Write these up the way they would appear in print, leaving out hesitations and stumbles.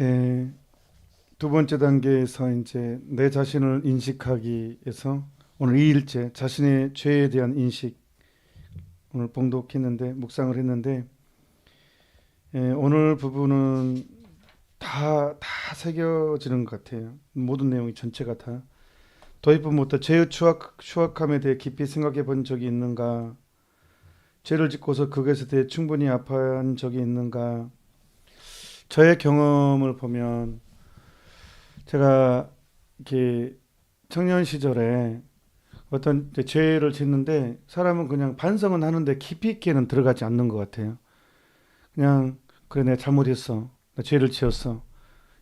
에, 두 번째 단계에서 이제 내 자신을 인식하기에서 오늘 2일째 자신의 죄에 대한 인식 오늘 봉독했는데 묵상을 했는데 오늘 부분은 다 새겨지는 것 같아요. 모든 내용이 전체가 다 도입부부터 죄의 추악함에 대해 깊이 생각해 본 적이 있는가, 죄를 짓고서 그것에 대해 충분히 아파한 적이 있는가. 저의 경험을 보면 제가 이렇게 청년 시절에 어떤 이제 죄를 짓는데 사람은 그냥 반성은 하는데 깊이 있게는 들어가지 않는 것 같아요. 그냥 그래 내가 잘못했어. 나 죄를 지었어.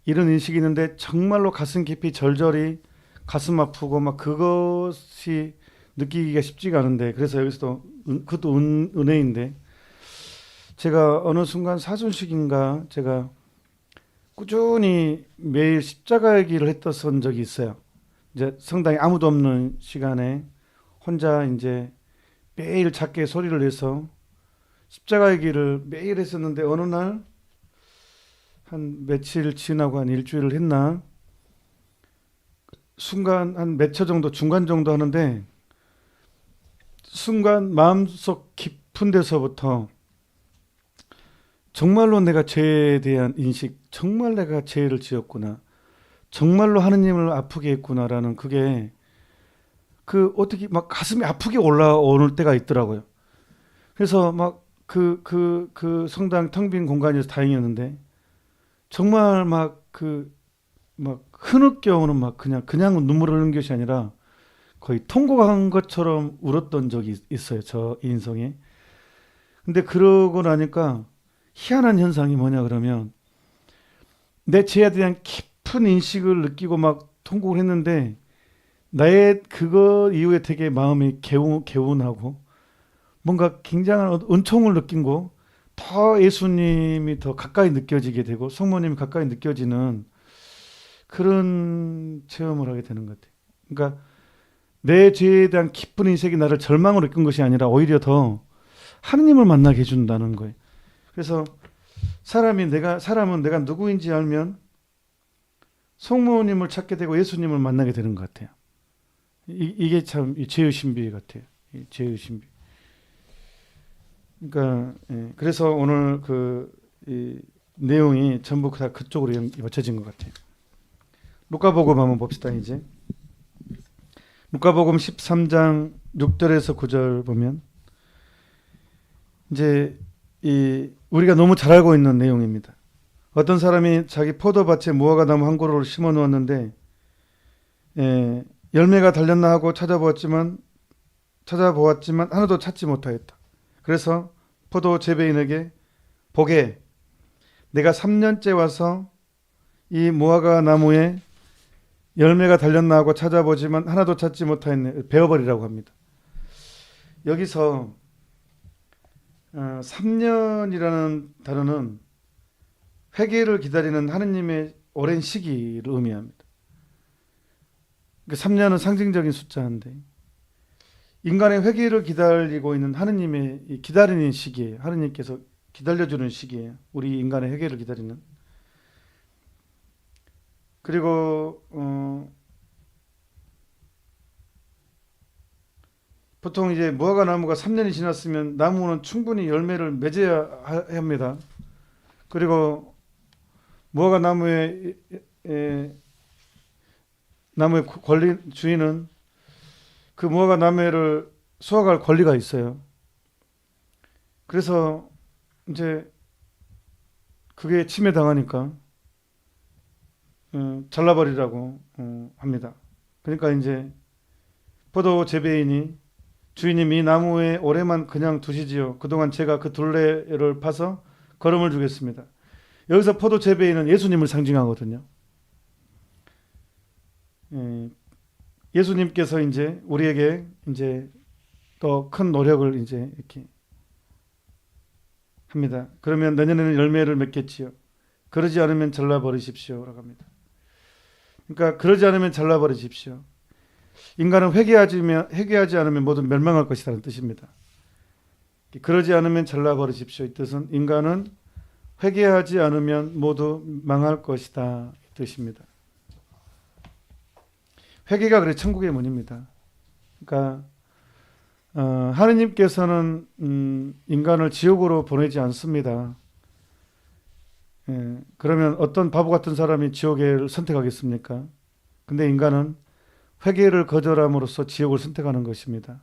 이런 인식이 있는데 정말로 가슴 깊이 절절히 가슴 아프고 막 그것이 느끼기가 쉽지가 않은데 그래서 여기서도 그것도 은혜인데 제가 어느 순간 사순식인가 제가 꾸준히 매일 십자가의 길을 했던 적이 있어요. 이제 성당에 아무도 없는 시간에 혼자 이제 매일 작게 소리를 내서 십자가의 길을 매일 했었는데 어느 날 한 며칠 지나고 한 일주일을 했나 순간 한 몇 초 정도 중간 정도 하는데 순간 마음속 깊은 데서부터 정말로 내가 죄에 대한 인식, 정말 내가 죄를 지었구나, 정말로 하느님을 아프게 했구나라는 그게 그 어떻게 막 가슴이 아프게 올라오는 때가 있더라고요. 그래서 막 그 성당 텅 빈 공간이어서 다행이었는데 정말 막 흐느껴오는 막 그냥 눈물 흘리는 것이 아니라 거의 통곡한 것처럼 울었던 적이 있어요. 저 인생에. 근데 그러고 나니까 희한한 현상이 뭐냐 그러면 내 죄에 대한 깊은 인식을 느끼고 막 통곡을 했는데 나의 그거 이후에 되게 마음이 개운하고 뭔가 굉장한 은총을 느낀 거, 더 예수님이 더 가까이 느껴지게 되고 성모님이 가까이 느껴지는 그런 체험을 하게 되는 것 같아요. 그러니까 내 죄에 대한 깊은 인식이 나를 절망으로 이끈 것이 아니라 오히려 더 하느님을 만나게 해준다는 거예요. 그래서 사람은 내가 누구인지 알면 성모님을 찾게 되고 예수님을 만나게 되는 것 같아요. 이게 참 죄의 신비 같아요. 죄의 신비. 그러니까 그래서 오늘 이 내용이 전부 다 그쪽으로 맞춰진 것 같아요. 루카복음 한번 봅시다 이제. 루카복음 13장 6절에서 9절 보면 이제 우리가 너무 잘 알고 있는 내용입니다. 어떤 사람이 자기 포도밭에 무화과 나무 한 그루를 심어 놓았는데 열매가 달렸나 하고 찾아보았지만 하나도 찾지 못하였다. 그래서 포도 재배인에게 보게, 내가 3년째 와서 이 무화과 나무에 열매가 달렸나 하고 찾아보지만 하나도 찾지 못하였네. 베어버리라고 합니다. 여기서 3년이라는 단어는 회개를 기다리는 하느님의 오랜 시기를 의미합니다. 3년은 상징적인 숫자인데 인간의 회개를 기다리고 있는 하느님의 기다리는 시기예요. 하느님께서 기다려주는 시기예요. 우리 인간의 회개를 기다리는. 그리고 보통 이제 무화과 나무가 3년이 지났으면 나무는 충분히 열매를 맺어야 합니다. 그리고 무화과 나무의 주인은 그 무화과 나무를 수확할 권리가 있어요. 그래서 이제 그게 침해당하니까 잘라버리라고 합니다. 그러니까 이제 포도 재배인이 주인님 이 나무에 올해만 그냥 두시지요. 그동안 제가 그 둘레를 파서 거름을 주겠습니다. 여기서 포도 재배인은 예수님을 상징하거든요. 예수님께서 이제 우리에게 이제 더 큰 노력을 이제 이렇게 합니다. 그러면 내년에는 열매를 맺겠지요. 그러지 않으면 잘라버리십시오라고 합니다. 그러니까 그러지 않으면 잘라버리십시오. 인간은 회개하지 않으면 모두 멸망할 것이라는 뜻입니다. 그러지 않으면 잘라버리십시오. 이 뜻은 인간은 회개하지 않으면 모두 망할 것이다 이 뜻입니다. 회개가 그래 천국의 문입니다. 그러니까 하느님께서는 인간을 지옥으로 보내지 않습니다. 그러면 어떤 바보 같은 사람이 지옥을 선택하겠습니까? 근데 인간은 회개를 거절함으로써 지옥을 선택하는 것입니다.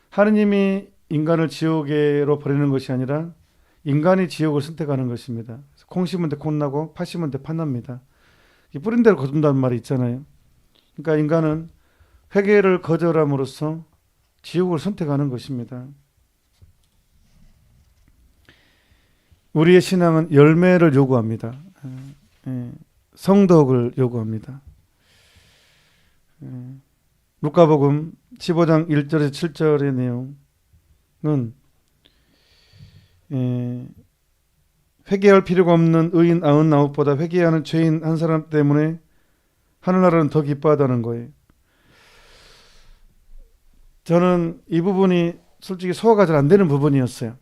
하느님이 인간을 지옥으로 보내는 것이 아니라 인간이 지옥을 선택하는 것입니다. 콩 심은 데 콩 나고 팥 심은 데 팥 납니다. 뿌린 대로 거둔다는 말이 있잖아요. 그러니까 인간은 회개를 거절함으로써 지옥을 선택하는 것입니다. 우리의 신앙은 열매를 요구합니다. 성덕을 요구합니다. 루카복음 15장 1절에서 7절의 내용은 회개할 필요가 없는 의인 99보다 회개하는 죄인 한 사람 때문에 하늘나라는 더 기뻐하다는 거예요. 저는 이 부분이 솔직히 소화가 잘 안 되는 부분이었어요.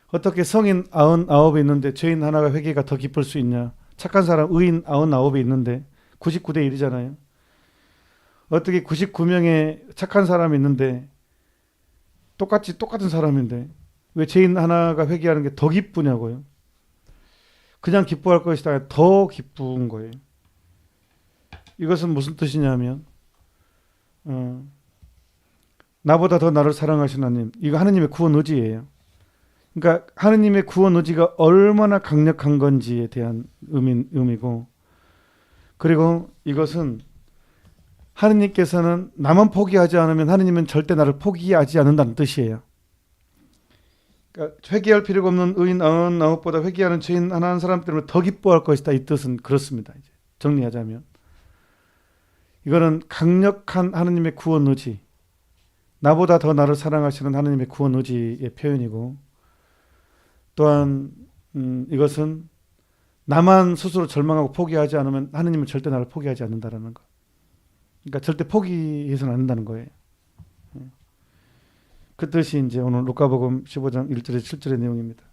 어떻게 성인 99이 있는데 죄인 하나가 회개가 더 기쁠 수 있냐. 착한 사람 의인 99이 있는데 99대 1이잖아요. 어떻게 99명의 착한 사람이 있는데 똑같은 사람인데 왜 죄인 하나가 회개하는 게 더 기쁘냐고요. 그냥 기뻐할 것이다. 더 기쁜 거예요. 이것은 무슨 뜻이냐면 나보다 더 나를 사랑하신 하나님. 이거 하느님의 구원 의지예요. 그러니까 하느님의 구원 의지가 얼마나 강력한 건지에 대한 의미고, 그리고 이것은 하느님께서는 나만 포기하지 않으면 하느님은 절대 나를 포기하지 않는다는 뜻이에요. 그러니까 회개할 필요가 없는 의인 99보다 회개하는 죄인 하나 한 사람 때문에 더 기뻐할 것이다. 이 뜻은 그렇습니다. 이제 정리하자면 이거는 강력한 하느님의 구원 의지, 나보다 더 나를 사랑하시는 하느님의 구원 의지의 표현이고, 또한 이것은 나만 스스로 절망하고 포기하지 않으면 하느님은 절대 나를 포기하지 않는다라는 것. 그러니까 절대 포기해서는 안 된다는 거예요. 그 뜻이 이제 오늘 루카복음 15장 1절에서 7절의 내용입니다.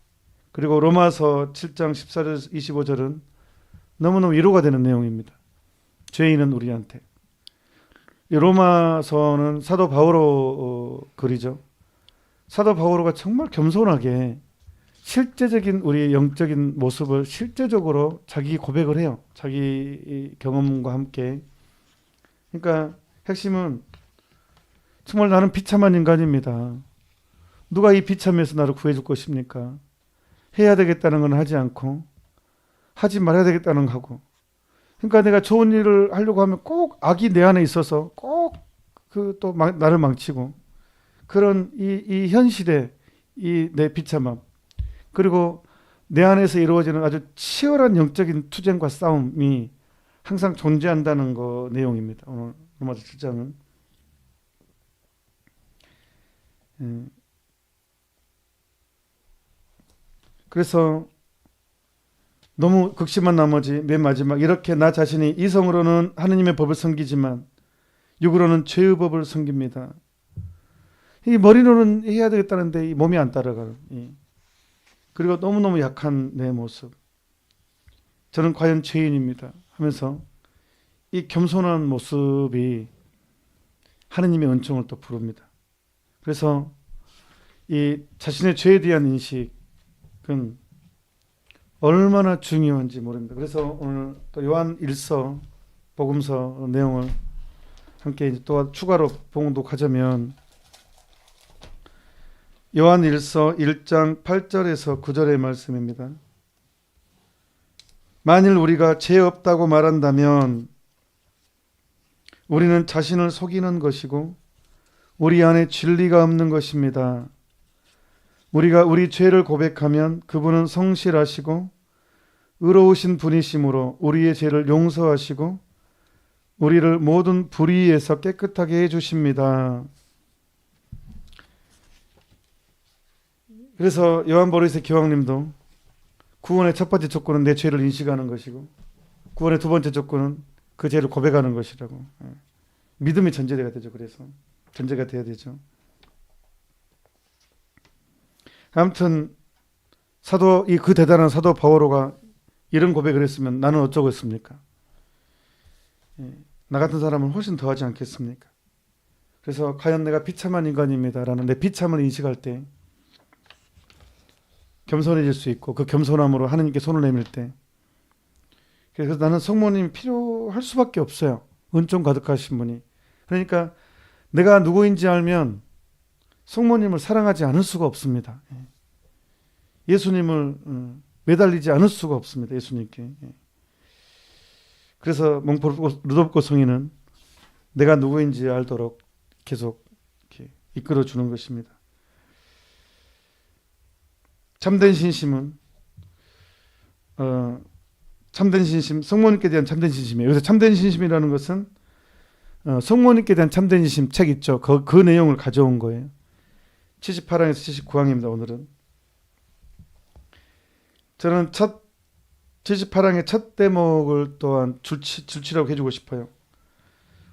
그리고 로마서 7장 14절에서 25절은 너무너무 위로가 되는 내용입니다. 죄인은 우리한테. 이 로마서는 사도 바오로 글이죠. 사도 바오로가 정말 겸손하게 실제적인 우리의 영적인 모습을 실제적으로 자기 고백을 해요. 자기 경험과 함께. 그러니까 핵심은 정말 나는 비참한 인간입니다. 누가 이 비참에서 나를 구해줄 것입니까? 해야 되겠다는 건 하지 않고 하지 말아야 되겠다는 거 하고, 그러니까 내가 좋은 일을 하려고 하면 꼭 악이 내 안에 있어서 꼭 그 또 나를 망치고, 그런 이 현실에 이 내 비참함, 그리고 내 안에서 이루어지는 아주 치열한 영적인 투쟁과 싸움이 항상 존재한다는 거 내용입니다. 오늘 로마서 7장은. 그래서 너무 극심한 나머지 맨 마지막 이렇게 나 자신이 이성으로는 하느님의 법을 섬기지만 육으로는 죄의 법을 섬깁니다. 이 머리로는 해야 되겠다는데 이 몸이 안 따라가는, 그리고 너무너무 약한 내 모습, 저는 과연 죄인입니다 하면서 이 겸손한 모습이 하느님의 은총을 또 부릅니다. 그래서 이 자신의 죄에 대한 인식은 얼마나 중요한지 모릅니다. 그래서 오늘 또 요한 1서 복음서 내용을 함께 또 추가로 봉독하자면, 요한 1서 1장 8절에서 9절의 말씀입니다. 만일 우리가 죄 없다고 말한다면 우리는 자신을 속이는 것이고 우리 안에 진리가 없는 것입니다. 우리가 우리 죄를 고백하면 그분은 성실하시고 의로우신 분이시므로 우리의 죄를 용서하시고 우리를 모든 불의에서 깨끗하게 해주십니다. 그래서 요한 보리스 교황님도 구원의 첫 번째 조건은 내 죄를 인식하는 것이고 구원의 두 번째 조건은 그 죄를 고백하는 것이라고. 믿음이 전제가 되죠. 그래서 전제가 돼야 되죠. 아무튼 그 대단한 사도 바오로가 이런 고백을 했으면 나는 어쩌겠습니까? 예, 나 같은 사람은 훨씬 더 하지 않겠습니까? 그래서 과연 내가 비참한 인간입니다라는 내 비참을 인식할 때 겸손해질 수 있고, 그 겸손함으로 하나님께 손을 내밀 때, 그래서 나는 성모님이 필요할 수밖에 없어요. 은총 가득하신 분이. 그러니까 내가 누구인지 알면 성모님을 사랑하지 않을 수가 없습니다. 예수님을 매달리지 않을 수가 없습니다. 예수님께. 그래서 몽포 루도비코 성인은 내가 누구인지 알도록 계속 이렇게 이끌어 주는 것입니다. 참된 신심은 참된 신심, 성모님께 대한 참된 신심이에요. 여기서 참된 신심이라는 것은 성모님께 대한 참된 신심 책 있죠. 그 내용을 가져온 거예요. 78항에서 79항입니다. 오늘은 저는 78항의 첫 대목을 또한 줄치라고 해주고 싶어요.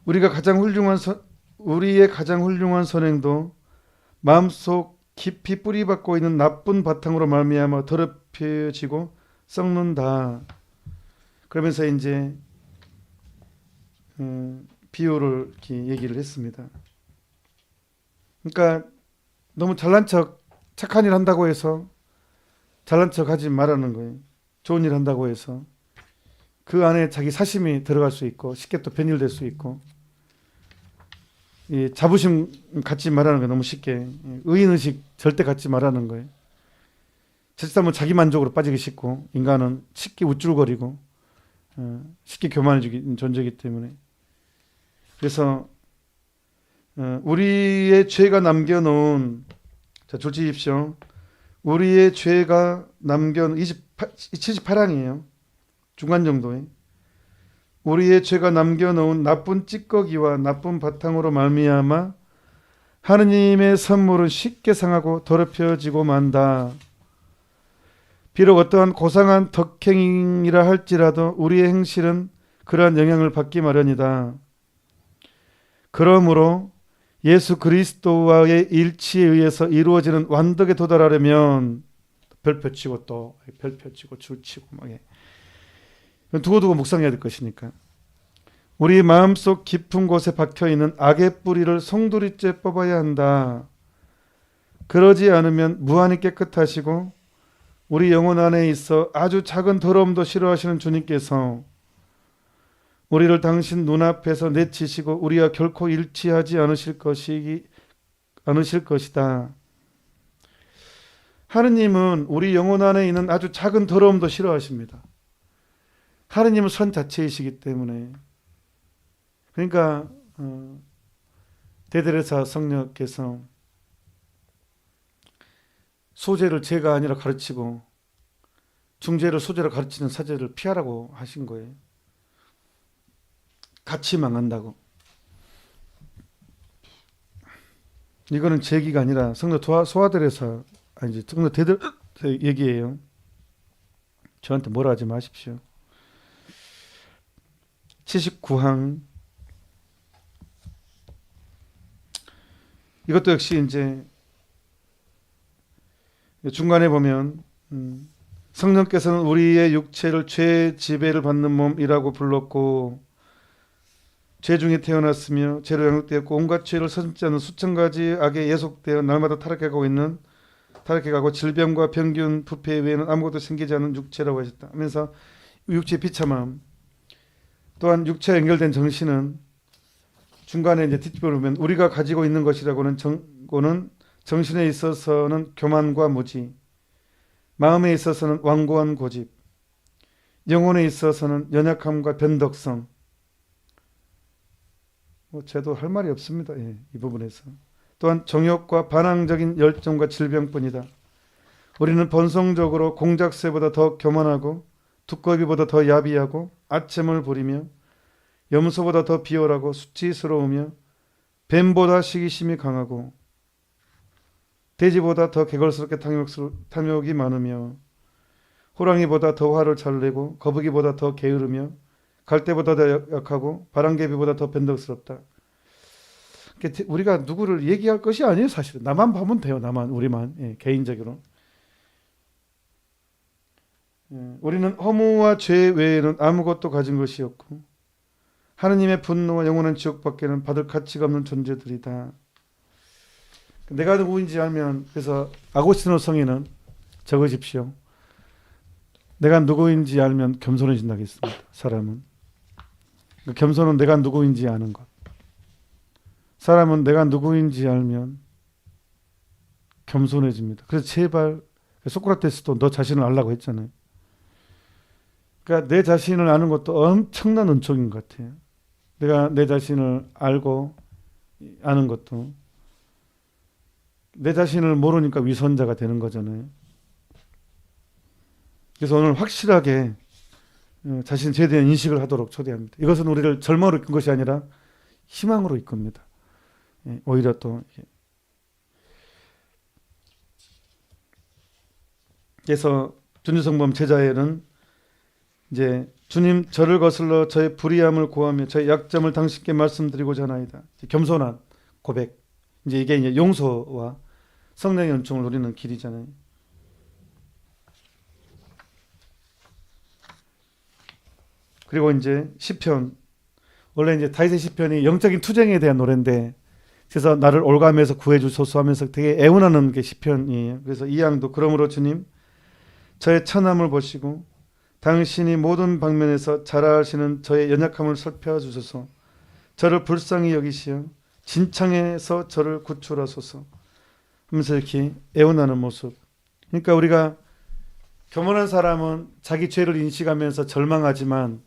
우리의 가장 훌륭한 선행도 마음속 깊이 뿌리박고 있는 나쁜 바탕으로 말미암아 더럽혀지고 썩는다. 그러면서 이제 비유를 이렇게 얘기를 했습니다. 그러니까 너무 잘난 척, 착한 일 한다고 해서 잘난 척 하지 말라는 거예요. 좋은 일 한다고 해서 그 안에 자기 사심이 들어갈 수 있고 쉽게 또 변질될 수 있고, 이 자부심 갖지 말라는 거 너무 쉽게, 의인의식 절대 갖지 말라는 거예요. 자칫하면 자기 만족으로 빠지기 쉽고, 인간은 쉽게 우쭐거리고 쉽게 교만해지는 존재이기 때문에. 그래서 우리의 죄가 남겨놓은, 자 줄치십시오. 우리의 죄가 남겨놓은 78항이에요. 중간 정도에. 우리의 죄가 남겨놓은 나쁜 찌꺼기와 나쁜 바탕으로 말미암아 하느님의 선물은 쉽게 상하고 더럽혀지고 만다. 비록 어떠한 고상한 덕행이라 할지라도 우리의 행실은 그러한 영향을 받기 마련이다. 그러므로 예수 그리스도와의 일치에 의해서 이루어지는 완덕에 도달하려면 별표 치고 또 별표 치고 줄 치고 막 두고두고 묵상해야 될 것이니까 우리 마음속 깊은 곳에 박혀있는 악의 뿌리를 송두리째 뽑아야 한다. 그러지 않으면 무한히 깨끗하시고 우리 영혼 안에 있어 아주 작은 더러움도 싫어하시는 주님께서 우리를 당신 눈앞에서 내치시고 우리와 결코 일치하지 않으실 것이다. 하느님은 우리 영혼 안에 있는 아주 작은 더러움도 싫어하십니다. 하느님은 선 자체이시기 때문에. 그러니까 대데레사 성녀께서 소재를 죄가 아니라 가르치고 중죄를 소재로 가르치는 사제를 피하라고 하신 거예요. 같이 망한다고. 이거는 제 얘기가 아니라 성도 소아들에서 아니지 성도 대들 얘기예요. 저한테 뭐라 하지 마십시오. 79항 이것도 역시 이제 중간에 보면 성령께서는 우리의 육체를 죄의 지배를 받는 몸이라고 불렀고 죄 중에 태어났으며 죄로 양육되었고 온갖 죄를 서슴지 않는 수천 가지 악에 예속되어 날마다 타락해가고 질병과 병균, 부패 외에는 아무것도 생기지 않은 육체라고 하셨다 하면서 육체의 비참함, 또한 육체와 연결된 정신은 중간에 이제 뒷부분을 보면 우리가 가지고 있는 것이라고는 정신에 있어서는 교만과 무지, 마음에 있어서는 완고한 고집, 영혼에 있어서는 연약함과 변덕성. 저도 할 말이 없습니다. 이 부분에서. 또한 정욕과 반항적인 열정과 질병뿐이다. 우리는 본성적으로 공작새보다 더 교만하고 두꺼비보다 더 야비하고 아첨을 부리며 염소보다 더 비열하고 수치스러우며 뱀보다 시기심이 강하고 돼지보다 더 개걸스럽게 탐욕이 많으며 호랑이보다 더 화를 잘 내고 거북이보다 더 게으르며 갈대보다 더 약하고 바람개비보다 더 변덕스럽다. 우리가 누구를 얘기할 것이 아니에요. 사실은 나만 보면 돼요. 나만, 우리만, 개인적으로. 우리는 허무와 죄 외에는 아무것도 가진 것이 없고 하느님의 분노와 영원한 지옥밖에는 받을 가치가 없는 존재들이다. 내가 누구인지 알면, 그래서 아고스티노 성인은 적으십시오. 내가 누구인지 알면 겸손해진다고 했습니다. 사람은. 겸손은 내가 누구인지 아는 것. 사람은 내가 누구인지 알면 겸손해집니다. 그래서 제발, 소크라테스도 너 자신을 알라고 했잖아요. 그러니까 내 자신을 아는 것도 엄청난 은총인 것 같아요. 내가 내 자신을 알고 아는 것도, 내 자신을 모르니까 위선자가 되는 거잖아요. 그래서 오늘 확실하게 자신 죄에 대한 인식을 하도록 초대합니다. 이것은 우리를 절망으로 이끈 것이 아니라 희망으로 이끕니다. 오히려 또 그래서 준주성범 제자에는 이제 주님, 저를 거슬러 저의 불의함을 고하며 저의 약점을 당신께 말씀드리고자 하나이다. 겸손한 고백. 이게 이제 용서와 성령의 은총을 누리는 길이잖아요. 그리고 이제 시편, 원래 이제 다윗의 시편이 영적인 투쟁에 대한 노래인데, 그래서 나를 올가매서 구해주소서 하면서 되게 애원하는 게 시편이에요. 그래서 이 양도, 그러므로 주님, 저의 천함을 보시고 당신이 모든 방면에서 자라하시는 저의 연약함을 살펴주소서. 저를 불쌍히 여기시어 진창에서 저를 구출하소서 하면서 이렇게 애원하는 모습. 그러니까 우리가, 겸손한 사람은 자기 죄를 인식하면서 절망하지만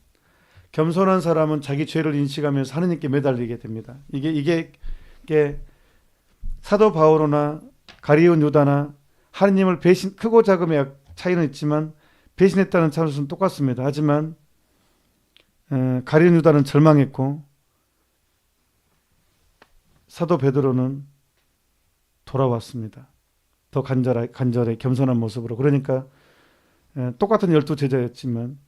겸손한 사람은 자기 죄를 인식하면서 하느님께 매달리게 됩니다. 이게 사도 바오로나 가룟 유다나 하느님을 배신, 크고 작음의 차이는 있지만 배신했다는 차원에서는 똑같습니다. 하지만 가룟 유다는 절망했고 사도 베드로는 돌아왔습니다. 더 간절해 겸손한 모습으로. 그러니까 똑같은 12 제자였지만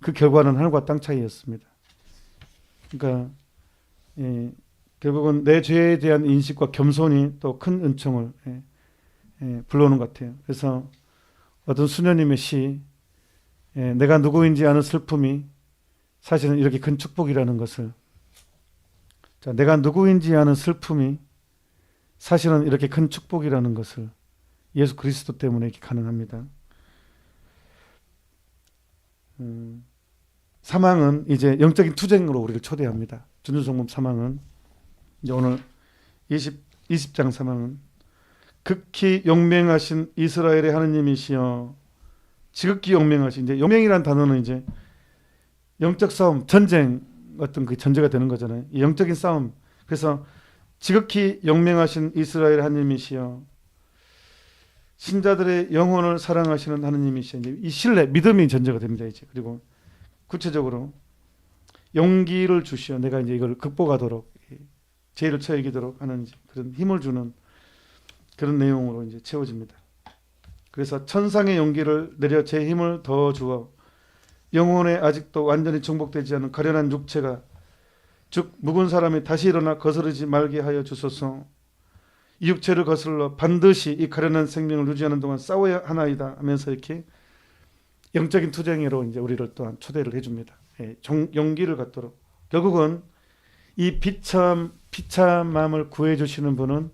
그 결과는 하늘과 땅 차이였습니다. 그러니까 결국은 내 죄에 대한 인식과 겸손이 또 큰 은총을 불러오는 것 같아요. 그래서 어떤 수녀님의 시, 내가 누구인지 아는 슬픔이 사실은 이렇게 큰 축복이라는 것을, 자, 내가 누구인지 아는 슬픔이 사실은 이렇게 큰 축복이라는 것을 예수 그리스도 때문에 이렇게 가능합니다. 사망은 이제 영적인 투쟁으로 우리를 초대합니다. 준주성범 사망은 이제 오늘 20장 사망은 극히 용맹하신 이스라엘의 하느님이시여. 지극히 용맹하신, 이제 용맹이라는 단어는 이제 영적 싸움, 전쟁, 어떤 그 전제가 되는 거잖아요. 이 영적인 싸움. 그래서 지극히 용맹하신 이스라엘 하느님이시여. 신자들의 영혼을 사랑하시는 하느님이시여. 이제 이 신뢰, 믿음이 전제가 됩니다. 이제 그리고 구체적으로 용기를 주시어 내가 이제 이걸 극복하도록, 죄를 쳐야 이기도록 하는 그런 힘을 주는 그런 내용으로 이제 채워집니다. 그래서 천상의 용기를 내려 제 힘을 더 주어 영혼에 아직도 완전히 정복되지 않은 가련한 육체가, 즉 묵은 사람이 다시 일어나 거스르지 말게 하여 주소서. 이 육체를 거슬러 반드시 이 가련한 생명을 유지하는 동안 싸워야 하나이다 하면서 이렇게 영적인 투쟁으로 이제 우리를 또한 초대를 해줍니다. 용기를 갖도록. 결국은 이 비참함을 구해주시는 분은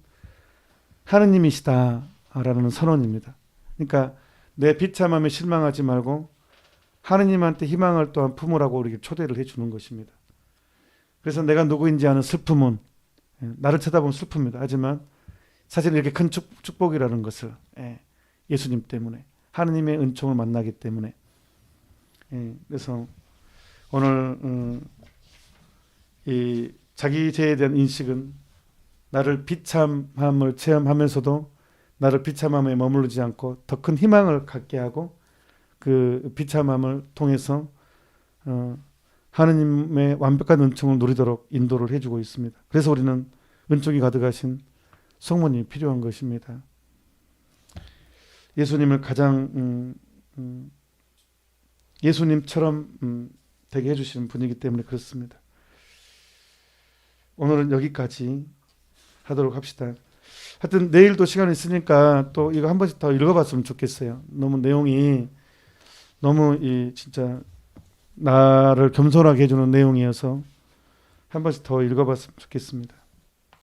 하느님이시다라는 선언입니다. 그러니까 내 비참함에 실망하지 말고 하느님한테 희망을 또한 품으라고 우리에게 초대를 해주는 것입니다. 그래서 내가 누구인지 아는 슬픔은, 나를 쳐다보면 슬픕니다. 하지만 사실 이렇게 큰 축복이라는 것을, 예수님 때문에, 하느님의 은총을 만나기 때문에. 그래서 오늘 이 자기 죄에 대한 인식은 나를 비참함을 체험하면서도 나를 비참함에 머무르지 않고 더 큰 희망을 갖게 하고, 그 비참함을 통해서 하느님의 완벽한 은총을 누리도록 인도를 해주고 있습니다. 그래서 우리는 은총이 가득하신 성모님이 필요한 것입니다. 예수님을 가장 예수님처럼 되게 해주시는 분이기 때문에 그렇습니다. 오늘은 여기까지 하도록 합시다. 하여튼 내일도 시간이 있으니까 또 이거 한 번씩 더 읽어봤으면 좋겠어요. 너무 내용이 너무 이 진짜 나를 겸손하게 해주는 내용이어서 한 번씩 더 읽어봤으면 좋겠습니다.